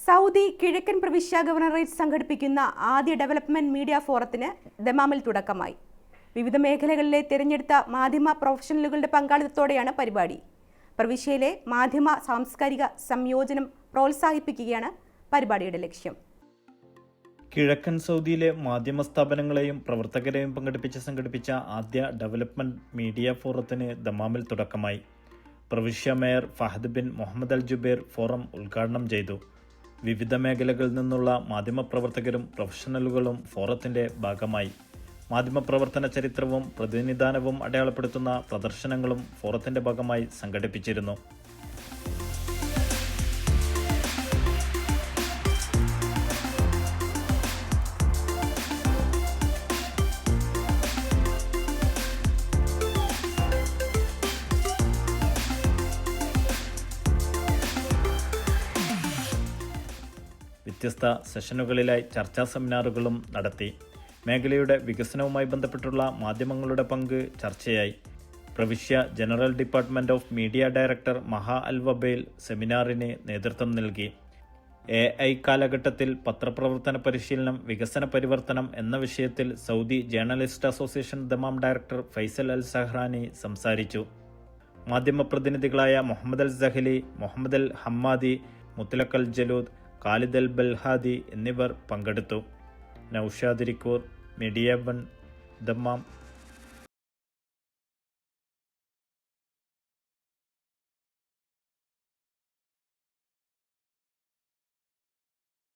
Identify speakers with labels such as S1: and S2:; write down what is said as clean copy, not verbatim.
S1: Saudi കിഴക്കൻ പ്രവിശ്യ governorate സംഘടിപ്പിക്കുന്ന ആദ്യ ഡെവലപ്മെന്റ് മീഡിയ ഫോറത്തിന് ദമാമിൽ തുടക്കമായി. വിവിധ മേഖലകളിലെ തിരഞ്ഞെടുത്ത മാധ്യമ പ്രൊഫഷണലുകളുടെ പങ്കാളിത്തത്തോടെയാണ് പരിപാടി. പ്രവിശ്യയിലെ മാധ്യമ സാംസ്കാരിക സംയോജനം പ്രോത്സാഹിപ്പിക്കുകയാണ് പരിപാടിയുടെ ലക്ഷ്യം.
S2: കിഴക്കൻ സൗദിയിലെ മാധ്യമ സ്ഥാപനങ്ങളെയും പ്രവർത്തകരെയും സംഘടിപ്പിച്ച ആദ്യ ഡെവലപ്മെന്റ് മീഡിയ ഫോറത്തിന് ദമാമിൽ തുടക്കമായി. പ്രവിശ്യ മേയർ ഫഹദ് ബിൻ മുഹമ്മദ് അൽ ജുബൈർ ഫോറം ഉദ്ഘാടനം ചെയ്തു. വിവിധ മേഖലകളിൽ നിന്നുള്ള മാധ്യമപ്രവർത്തകരും പ്രൊഫഷണലുകളും ഫോറത്തിന്റെ ഭാഗമായി. മാധ്യമപ്രവർത്തന ചരിത്രവും പ്രതിനിധാനവും അടയാളപ്പെടുത്തുന്ന പ്രദർശനങ്ങളും ഫോറത്തിന്റെ ഭാഗമായി സംഘടിപ്പിച്ചിരുന്നു. വ്യത്യസ്ത സെഷനുകളിലായി ചർച്ചാ സെമിനാറുകളും നടത്തി. മേഖലയുടെ വികസനവുമായി ബന്ധപ്പെട്ടുള്ള മാധ്യമങ്ങളുടെ പങ്ക് ചർച്ചയായി. പ്രവിശ്യ general department of media director മഹാ അൽ വബൈൽ സെമിനാറിന് നേതൃത്വം നൽകി. AI കാലഘട്ടത്തിൽ പത്രപ്രവർത്തന പരിശീലനം, വികസന പരിവർത്തനം എന്ന വിഷയത്തിൽ Saudi journalist association Dammam director Faisal Al Zahrani സംസാരിച്ചു. മാധ്യമപ്രതിനിധികളായ മുഹമ്മദ് അൽ സഹലി, മുഹമ്മദ് അൽ ഹമ്മാദി, മുത്തലഖ് അൽ ജലൂദ്, ഖാലിദ് അൽ ബൽഹാദി എന്നിവർ പങ്കെടുത്തു. Noushad Irikkur, media 1, Dammam.